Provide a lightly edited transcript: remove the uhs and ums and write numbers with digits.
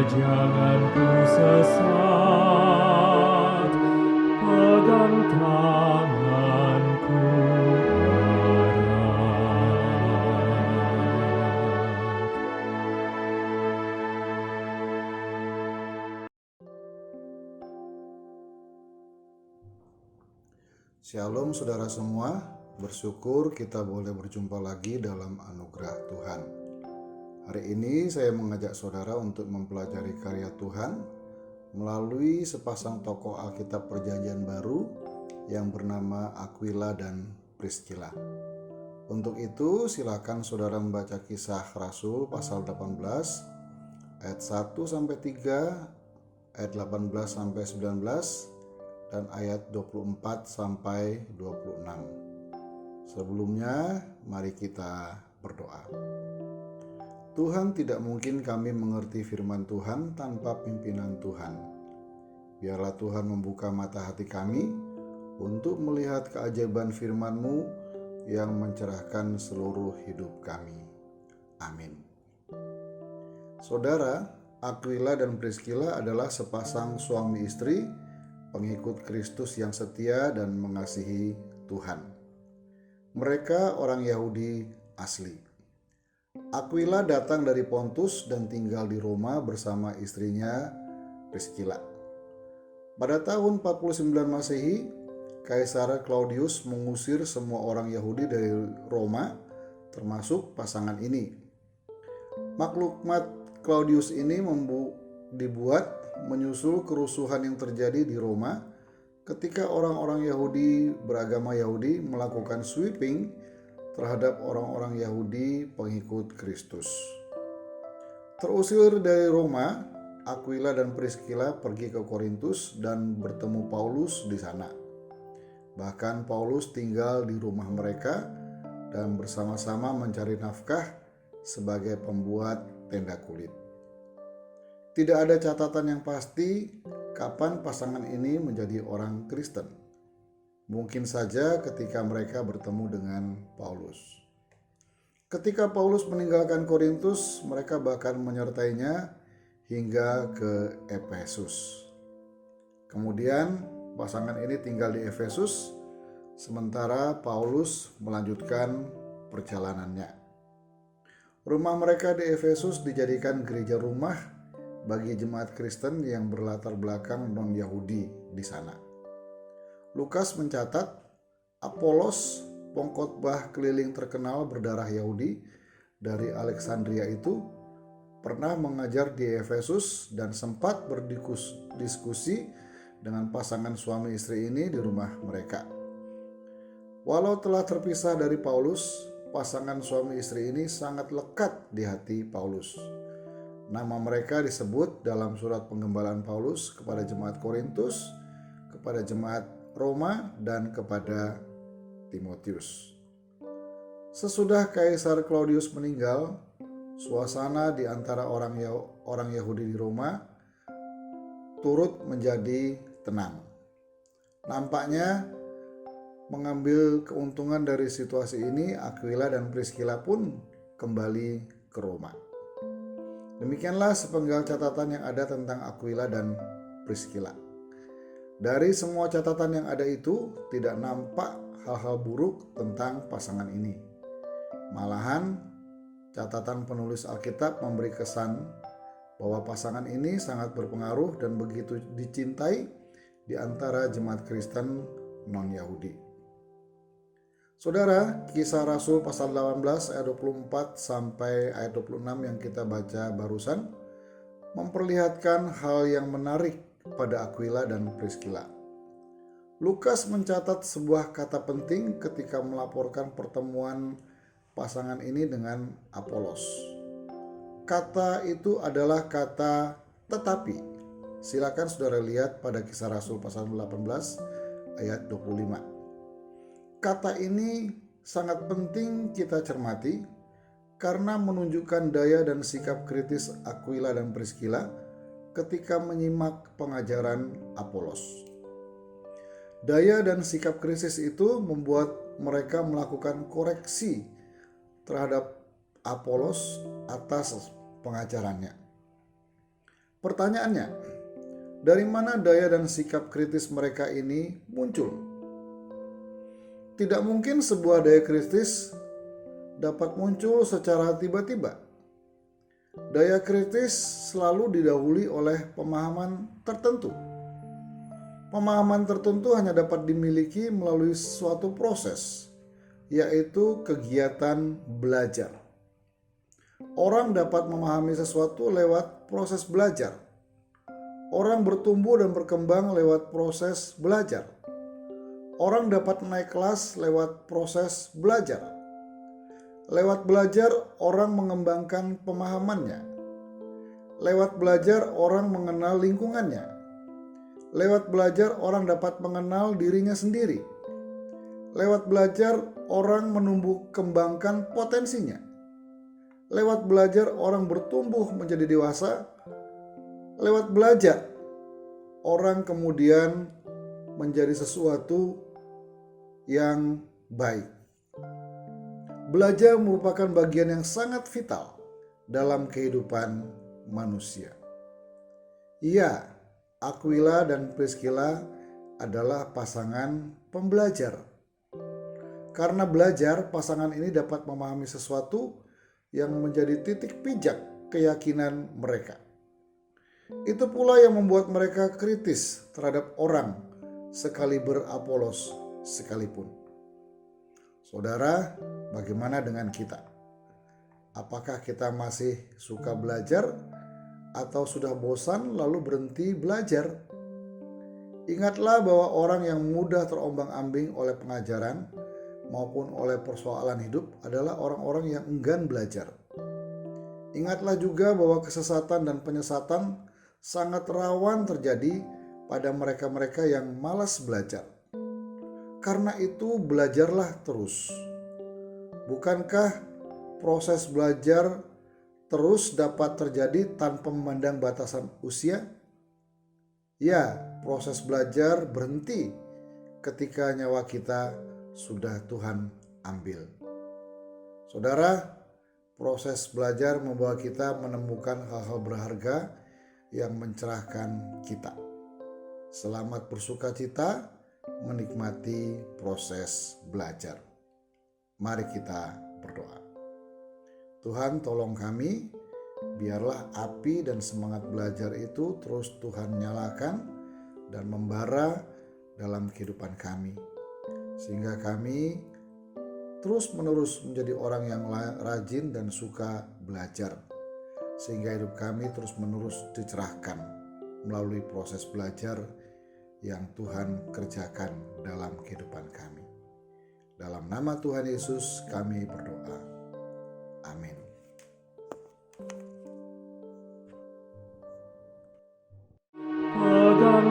jangan ku sesat, pegang tanganku erat. Shalom saudara semua, bersyukur kita boleh berjumpa lagi dalam anugerah Tuhan. Hari ini saya mengajak saudara untuk mempelajari karya Tuhan melalui sepasang tokoh Alkitab Perjanjian Baru yang bernama Aquila dan Priscilla. Untuk itu silakan saudara membaca Kisah Rasul pasal 18 ayat 1-3, ayat 18-19, dan ayat 24-26. Sebelumnya, mari kita berdoa. Tuhan, tidak mungkin kami mengerti firman Tuhan tanpa pimpinan Tuhan. Biarlah Tuhan membuka mata hati kami untuk melihat keajaiban firman-Mu yang mencerahkan seluruh hidup kami. Amin. Saudara, Aquila dan Priscilla adalah sepasang suami istri pengikut Kristus yang setia dan mengasihi Tuhan. Mereka orang Yahudi asli. Aquila datang dari Pontus dan tinggal di Roma bersama istrinya Priscilla. Pada tahun 49 Masehi, Kaisar Claudius mengusir semua orang Yahudi dari Roma, termasuk pasangan ini. Maklumat Claudius ini dibuat menyusul kerusuhan yang terjadi di Roma ketika orang-orang Yahudi beragama Yahudi melakukan sweeping terhadap orang-orang Yahudi pengikut Kristus. Terusir dari Roma, Aquila dan Priscilla pergi ke Korintus dan bertemu Paulus di sana. Bahkan Paulus tinggal di rumah mereka dan bersama-sama mencari nafkah sebagai pembuat tenda kulit. Tidak ada catatan yang pasti kapan pasangan ini menjadi orang Kristen. Mungkin saja ketika mereka bertemu dengan Paulus. Ketika Paulus meninggalkan Korintus, mereka bahkan menyertainya hingga ke Efesus. Kemudian pasangan ini tinggal di Efesus, sementara Paulus melanjutkan perjalanannya. Rumah mereka di Efesus dijadikan gereja rumah bagi jemaat Kristen yang berlatar belakang non-Yahudi di sana. Lukas mencatat Apolos, pengkhotbah keliling terkenal berdarah Yahudi dari Alexandria itu, pernah mengajar di Efesus dan sempat berdiskusi dengan pasangan suami istri ini di rumah mereka. Walau telah terpisah dari Paulus, pasangan suami istri ini sangat lekat di hati Paulus. Nama mereka disebut dalam surat penggembalaan Paulus kepada jemaat Korintus, kepada jemaat Roma, dan kepada Timotius. Sesudah Kaisar Claudius meninggal, suasana di antara orang Yahudi di Roma turut menjadi tenang. Nampaknya mengambil keuntungan dari situasi ini, Aquila dan Priscilla pun kembali ke Roma. Demikianlah sepenggal catatan yang ada tentang Aquila dan Priscilla. Dari semua catatan yang ada itu, tidak nampak hal-hal buruk tentang pasangan ini. Malahan, catatan penulis Alkitab memberi kesan bahwa pasangan ini sangat berpengaruh dan begitu dicintai di antara jemaat Kristen non-Yahudi. Saudara, Kisah Rasul pasal 18 ayat 24 sampai ayat 26 yang kita baca barusan memperlihatkan hal yang menarik pada Aquila dan Priscilla. Lukas mencatat sebuah kata penting ketika melaporkan pertemuan pasangan ini dengan Apolos. Kata itu adalah kata tetapi. Silakan saudara lihat pada Kisah Rasul pasal 18 ayat 25. Kata ini sangat penting kita cermati karena menunjukkan daya dan sikap kritis Aquila dan Priscilla ketika menyimak pengajaran Apolos. Daya dan sikap kritis itu membuat mereka melakukan koreksi terhadap Apolos atas pengajarannya. Pertanyaannya, dari mana daya dan sikap kritis mereka ini muncul? Tidak mungkin sebuah daya kritis dapat muncul secara tiba-tiba. Daya kritis selalu didahului oleh pemahaman tertentu. Pemahaman tertentu hanya dapat dimiliki melalui suatu proses, yaitu kegiatan belajar. Orang dapat memahami sesuatu lewat proses belajar. Orang bertumbuh dan berkembang lewat proses belajar. Orang dapat naik kelas lewat proses belajar. Lewat belajar, orang mengembangkan pemahamannya. Lewat belajar, orang mengenal lingkungannya. Lewat belajar, orang dapat mengenal dirinya sendiri. Lewat belajar, orang menumbuh kembangkan potensinya. Lewat belajar, orang bertumbuh menjadi dewasa. Lewat belajar, orang kemudian menjadi sesuatu yang baik. Belajar merupakan bagian yang sangat vital dalam kehidupan manusia. Iya, Aquila dan Priscilla adalah pasangan pembelajar. Karena belajar, pasangan ini dapat memahami sesuatu yang menjadi titik pijak keyakinan mereka. Itu pula yang membuat mereka kritis terhadap orang sekaliber Apolos sekalipun. Saudara, bagaimana dengan kita? Apakah kita masih suka belajar atau sudah bosan lalu berhenti belajar? Ingatlah bahwa orang yang mudah terombang-ambing oleh pengajaran maupun oleh persoalan hidup adalah orang-orang yang enggan belajar. Ingatlah juga bahwa kesesatan dan penyesatan sangat rawan terjadi pada mereka-mereka yang malas belajar. Karena itu belajarlah terus. Bukankah proses belajar terus dapat terjadi tanpa memandang batasan usia? Ya, proses belajar berhenti ketika nyawa kita sudah Tuhan ambil. Saudara, proses belajar membawa kita menemukan hal-hal berharga yang mencerahkan kita. Selamat bersukacita menikmati proses belajar. Mari kita berdoa. Tuhan, tolong kami, biarlah api dan semangat belajar itu terus Tuhan nyalakan dan membara dalam kehidupan kami, sehingga kami terus-menerus menjadi orang yang rajin dan suka belajar, sehingga hidup kami terus-menerus dicerahkan melalui proses belajar yang Tuhan kerjakan dalam kehidupan kami. Dalam nama Tuhan Yesus kami berdoa. Amin. Pegang